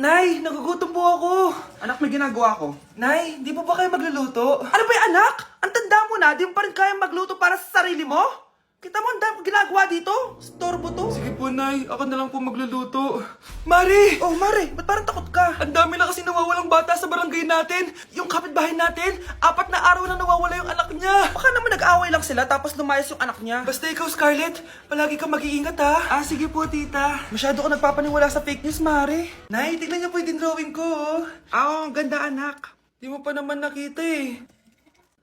Nay, nagugutom po ako. Anak, may ginagawa ko. Nay, di po ba kayo magluluto? Ano ba yung anak? Ang tanda mo na, di mo pa rin kaya magluto para sa sarili mo? Kita mo, ang dami kong ginagawa dito. Storbo to. Sige po, Nay. Ako na lang po magluluto. Mari! Oh, Mari, ba't parang takot ka? Ang dami na kasi nawawalang bata sa barangay natin. Yung kapitbahay natin, 4 na araw na nawawala yung anak niya. Baka naman nag-away lang sila tapos lumayas yung anak niya. Basta ikaw, Scarlett, palagi kang mag-iingat, ha? Ah, sige po, tita. Masyado ko nagpapaniwala sa fake news, Mari. Nay, tignan niyo po yung drawing ko, oh. Ah, ang ganda, anak. Di mo pa naman nakita, eh.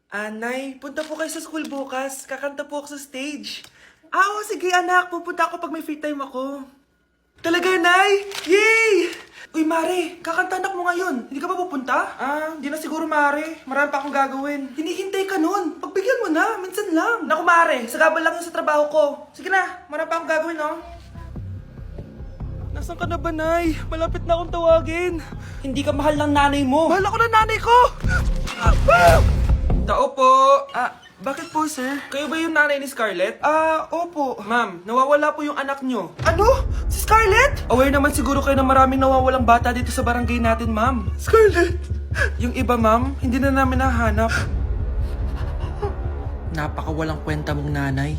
Nay, punta po kayo sa school bukas. Kakanta po ako sa stage. Oo, sige, anak. Pupunta ako pag may free time ako. Talaga, Nay? Yay! Uy, Mare, kakanta anak mo ngayon. Hindi ka ba pupunta? Hindi na siguro, Mare. Marami pa akong gagawin. Hinihintay ka nun. Pagbigyan mo na, minsan lang. Naku, Mare, sagabal lang yun sa trabaho ko. Sige na, marami pa akong gagawin, no? Nasaan ka na ba, Nay? Malapit na akong tawagin. Hindi ka mahal ng nanay mo. Mahal ako ng nanay ko! Tao po. Bakit po, sir? Kayo ba yung nanay ni Scarlett? Opo. Ma'am, nawawala po yung anak nyo. Ano? Si Scarlett? Aware naman siguro kayo na maraming nawawalang bata dito sa barangay natin, ma'am. Scarlett! Yung iba, ma'am, hindi na namin nahanap. Napakawalang kwenta mong nanay.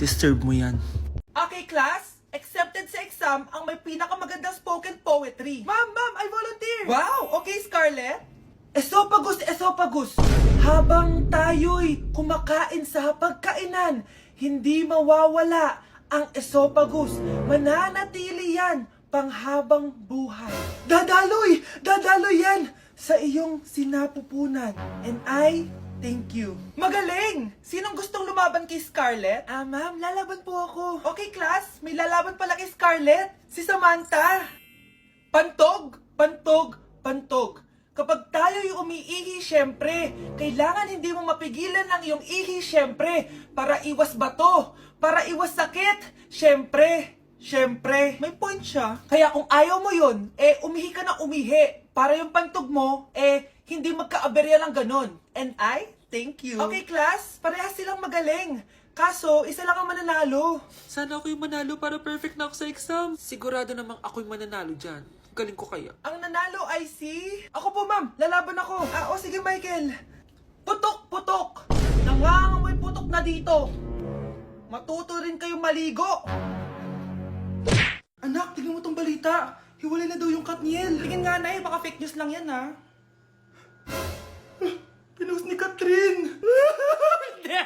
Disturb mo yan. Okay, class. Accepted sa exam ang may pinakamagandang spoken poetry. Ma'am, I volunteer! Wow! Okay, Scarlett. Esophagus, esophagus. Habang tayo'y kumakain sa pagkainan, hindi mawawala ang esophagus. Mananatili yan panghabang buhay. Dadaloy yan sa iyong sinapupunan. And I thank you. Magaling! Sinong gustong lumaban kay Scarlett? Ma'am, lalaban po ako. Okay, class. May lalaban pala kay Scarlett. Si Samantha. Pantog, pantog, pantog. Kapag tayo'y umiihi, syempre, kailangan hindi mo mapigilan ang iyong ihi, syempre, para iwas bato, para iwas sakit, syempre. May point siya. Kaya kung ayaw mo yun, umihi ka na umihi, para yung pantog mo, hindi magkaaberya lang ganun. And I thank you. Okay, class, parehas silang magaling. Kaso, isa lang ang mananalo. Sana ako yung manalo para perfect na ako sa exam. Sigurado namang ako yung mananalo dyan. Galing ko kaya. Ang nanalo ay si... Ako po, ma'am. Lalaban ako. Sige, Michael. Putok, putok. Nangangamoy putok na dito. Matuto rin kayong maligo. Anak, tingnan mo tong balita. Hiwalay na daw yung Katniel. Tingin nga, Nay. Baka fake news lang yan, ha? Pinost ni Catherine. Hindi!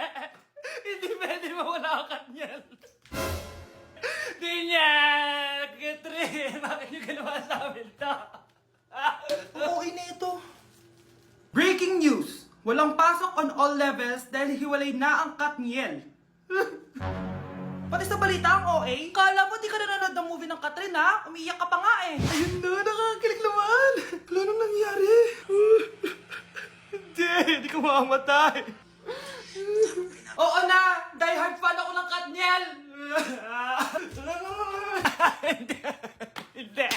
Hindi pwede mawala ang Katniel. Di niya! Catherine! Bakit niyo ginawa sa amin to? Okay na ito. Breaking news! Walang pasok on all levels dahil hiwalay na ang Katniel. Pati sa balita ang OA, kala mo di ka nanonood ng movie ng Catherine, ha? Umiiyak ka pa nga, eh. Ayun na, nakakakilig naman. Wala nang nangyari. Hindi ko mamamatay. Oo na, die hard fan ako ng Katniel. Hindi. Hindi.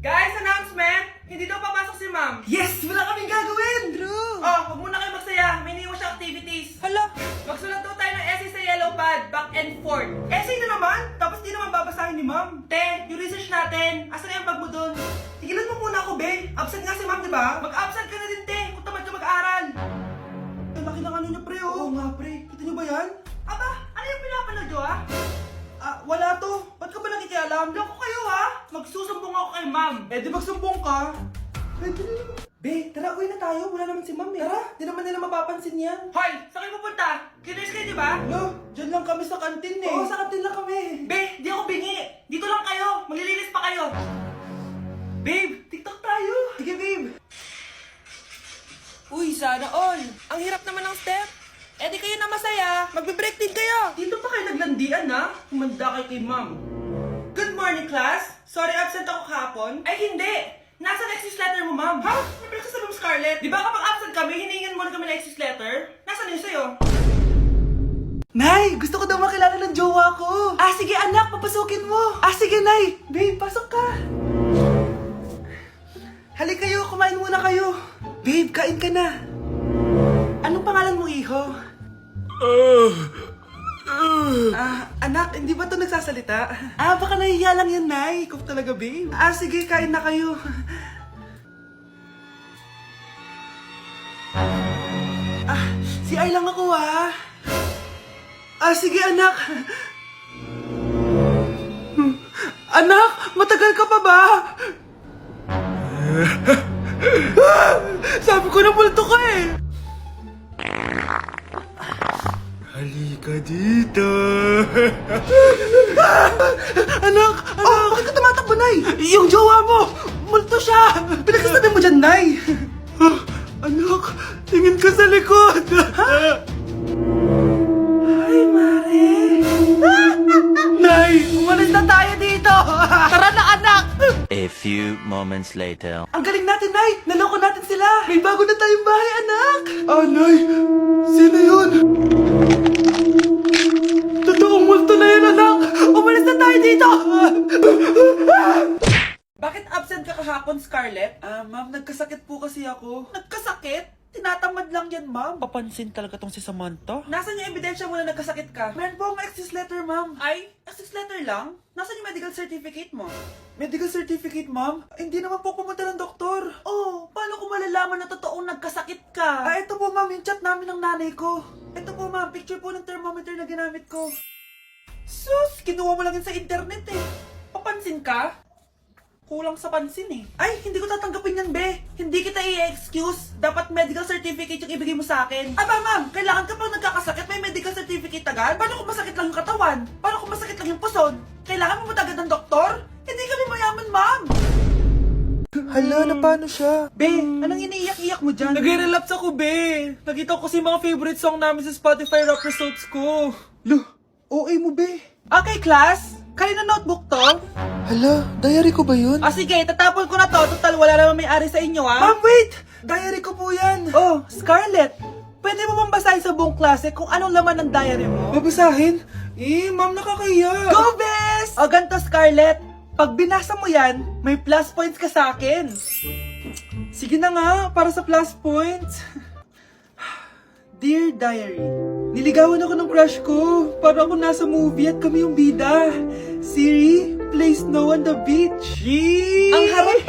Guys, announcement! Hindi daw papasok si ma'am. Yes! Wala kaming gagawin! True! Huwag muna kayo magsaya. May iniwan siya activities. Hala! Magsulat daw tayo ng essay sa yellow pad, back and forth. Essay na naman? Tapos di naman babasahin ni ma'am. Te, yung research natin. Asan na yung bag mo dun? Tigilan mo muna ako, be. Absent nga si ma'am, di ba? Mag-absent ka na din, te. Kung tamad ka mag-aaral. Ang laki ng ano niya, pre, oh. Oo nga, pre. Kita niyo ba yan? Aba, ano yung pinapanood nyo, ha? Wala to. Ba't ka ba nakikialam? Loko kayo, ha? Magsusumbong ako kay ma'am. Di magsumbong ka. Pwede na naman. Be, tara, uwi na tayo. Wala naman si ma'am, eh. Tara, di naman nila mapapansin yan. Hoy, saan kayo pupunta? Kinis kayo, di ba? No, dyan lang kami sa kantin, eh. Oo, sa kantin lang kami. Be, di ako bingi. Dito lang kayo. Maglilinis pa kayo. Babe, TikTok tayo. Sige, babe. Uy, sana all. Ang hirap naman ng step. Di kayo na masaya. Magbe-break din kayo. Dito pa kayo naglandian, ha? Humanda kayo kay ma'am. Good morning, class. Sorry, absent ako kahapon. Ay, hindi. Nasa exit letter mo, ma'am. Ha? May breakfast sa room, Scarlett. Di ba kapag absent kami, hiningan mo na kami ng exit letter? Nasaan yun sa'yo? Nay, gusto ko daw makilala ng jowa ko. Sige anak, papasukin mo. Sige, Nay. Babe, pasok ka. Halik kayo, kumain muna kayo. Babe, kain ka na. Anong pangalan mo, iho? Anak, hindi ba ito nagsasalita? Baka nahihiya lang yan, Nay. Ikaw talaga, babe. Sige, kain na kayo. Si Ay lang ako, sige, anak. Anak, matagal ka pa ba? Sabi ko na multo ka eh. Halika dito. Anak! Bakit ka tumatakbo, Nay? Yung jowa mo! Multo siya! Pinagsasabi mo dyan, Nay! Anak, tingin ka sa likod! Ay, Mare! Nay, umalis na tayo dito! Tara na, anak! A few moments later. Ang galing natin, Nay! Naloko natin sila! May bago na tayong bahay, anak! Nay! Sino yun? Totoong multo na yun, anak! Umalis na tayo dito! Bakit absent ka kahapon, Scarlett? Ma'am, nagkasakit po kasi ako. Nagkasakit? Tinatamad lang yan, ma'am. Papansin talaga tong si Samantha. Nasaan yung ebidensya mo na nagkasakit ka? Meron po akong excuse letter, ma'am. Ay, excuse letter lang? Nasaan yung medical certificate mo? Medical certificate, ma'am? Hindi naman po pumunta ng doktor. Oh, paano ko malalaman na totoong nagkasakit ka? Ito po, ma'am, yung chat namin ng nanay ko. Ito po, ma'am, picture po ng thermometer na ginamit ko. Sus, kinuha mo lang yun sa internet eh. Papansin ka? Kulang sa pansin eh. Ay, hindi ko tatanggapin yan, be. Hindi kita i-excuse. Dapat medical certificate yung ibigay mo sa akin. Ma'am, kailangan ka pang nagkakasakit, may medical certificate agad? Paano kung masakit lang yung katawan? Paano kung masakit lang yung puson? Kailangan mo agad ng doktor? Hindi kami mayaman, ma'am. Hala, na paano siya? Be, anong iniiyak-iyak mo dyan? Nagre-relapse ako, be. Nakita ko kasi mga favorite song namin sa Spotify rap results ko. OA mo, be. Okay, class. Kanina notebook to? Hala, diary ko ba yun? Sige, tatapon ko na to. Total, wala naman may-ari sa inyo, Ma'am, wait! Diary ko po yan. Oh, Scarlett. Pwede mo bang basahin sa buong klase kung anong laman ng diary mo? Babasahin? Ma'am, nakakahiya. Go, Bes! O, ganito, Scarlett. Pag binasa mo yan, may plus points ka sa akin. Sige na nga, para sa plus points. Dear Diary, niligawan ako ng crush ko. Para ako nasa movie at kami yung bida. Siri, play Snow on the Beach. Yee! Ang harot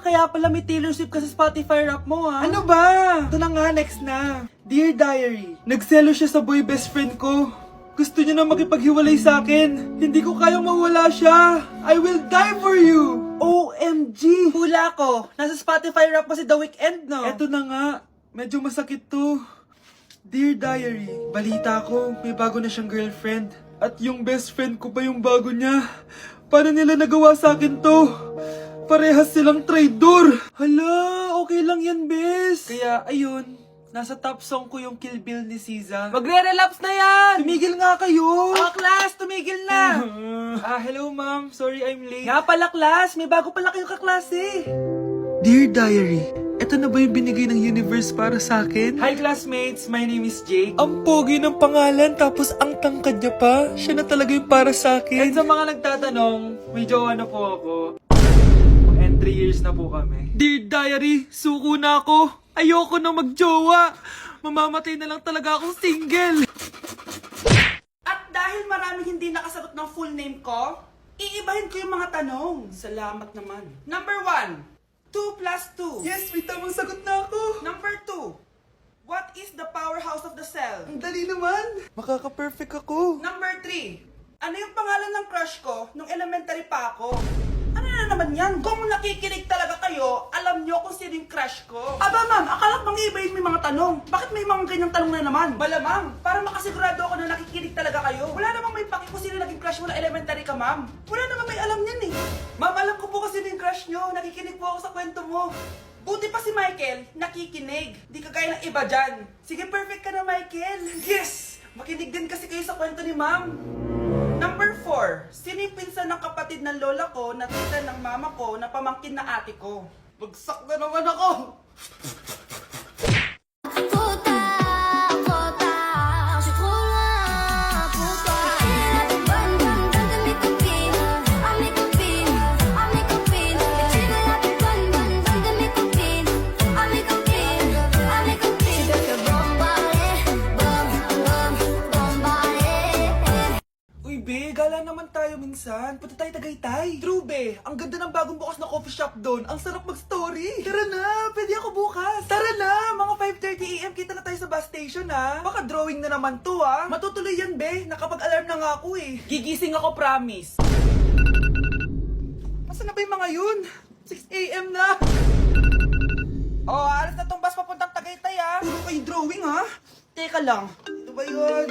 kaya pala may Taylor Swift ka sa Spotify rap mo Ano ba? Ito na nga, next na. Dear Diary, nagselo siya sa boy best friend ko. Gusto niya na makipaghiwalay sa akin. Hindi ko kayang mawala siya. I will die for you. OMG! Hula ko. Nasa Spotify rap pa si The Weeknd, no? Eto na nga. Medyo masakit to. Dear Diary, balita ko, may bago na siyang girlfriend. At yung best friend ko pa yung bago niya. Paano nila nagawa sa akin to? Parehas silang traitor. Hala, okay lang yan, bes. Kaya, ayun, nasa top song ko yung Kill Bill ni SZA. Magre-relapse na yan! Tumigil nga kayo! Class, tumigil na! Hello ma'am, sorry I'm late. Nga pala, class, may bago pala kayong kaklase. Dear Diary, eto na ba yung binigay ng universe para sa akin? Hi classmates, my name is Jake. Ang pogi ng pangalan, tapos ang tangkad niya pa. Siya na talaga yung para sa akin. At sa mga nagtatanong, may jowa na po ako. And 3 years na po kami. Dear Diary, suko na ako. Ayoko na magjowa. Mamamatay na lang talaga akong single. At dahil maraming hindi nakasagot ng full name ko, iibahin ko yung mga tanong. Salamat naman. Number 1. 2 plus 2. Yes, may tamang sagot na ako. Number 2. What is the powerhouse of the cell? Ang dali naman. Makaka-perfect ako. Number 3. Ano yung pangalan ng crush ko nung elementary pa ako? Ano na naman yan? Kung nakikinig talaga kayo, alam nyo kung sino yung crush ko. Ma'am, akala bang iibahin may mga tanong. Bakit may mga ganyang tanong na naman? Malamang, para makasigurado ako na nakikinig talaga kayo. Wala namang may paki kung sino naging crush mo na elementary ka, ma'am. Wala namang may alam yan eh. Ma'am, alam ko po kasi yung crush nyo. Nakikinig po ako sa kwento mo. Buti pa si Michael, nakikinig. Di kagaya ng iba dyan. Sige, perfect ka na, Michael. Yes! Makinig din kasi kayo sa kwento ni ma'am. Number 4. Sino yung pinsan ng kapatid ng lola ko na tita ng mama ko na pamangkin na ate ko? Bagsak na naman ako! Puta, puta, je suis trop loin pour toi. Tu es la plus bonne, bonne, bonne de mes copines. À mes copines, à mes copines. Et tu es la plus bonne, bonne, bonne de mes copines. À mes copines, à mes copines. Tu veux que bombarder, bom, bom, bombarder. be, gala naman tayo minsan. Punta tayo Tagaytay. True, be. Ang ganda ng bagong bukas na coffee shop doon. Ang sarap mag-story. Tara na, pwede ako bukas. Tara na, mga 5:30 AM kita na tayo sa bus station, ha. Baka drawing na naman to, ha. Matutuloy yan, be. Nakapag-alarm na nga ako, eh. Gigising ako, promise. Masa na ba yung mga yun? 6 AM na. Oh, alas na tong bus papuntang Tagaytay, ha. Puro kayo drawing, ha. Teka lang. Ano ba yun?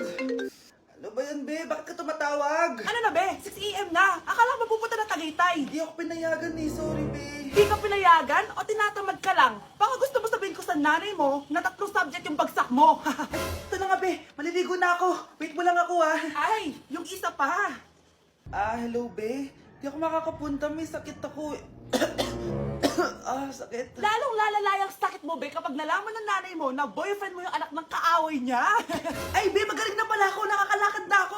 Ano ba yan, be? Bakit ka tumatawag? Ano na, be? 6 AM na. Akala mo pupunta na Tagaytay. Hindi ako pinayagan, eh. Sorry, be. Hindi ka pinayagan o tinatamad ka lang? Baka gusto mo sabihin ko sa nanay mo na 3 subject yung bagsak mo. Ito na nga, be. Maliligo na ako. Wait mo lang ako, ha. Ay, yung isa pa. Hello, be. Hindi ako makakapunta. May sakit ako. Sakit. Lalong lalala yung sakit mo, be, kapag nalaman ng nanay mo na boyfriend mo yung anak ng kaaway niya. Ay, be, magaling na pala ako. Nakakalakad na ako.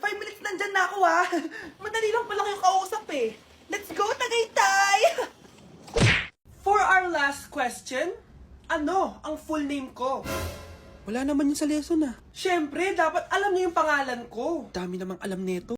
5 minutes nandyan na ako, ha. Madali lang pala kayong kausap, eh. Let's go, Tagaytay! For our last question, ano ang full name ko? Wala naman yun sa lesson, ah. Siyempre, dapat alam niyo yung pangalan ko. Dami namang alam nito.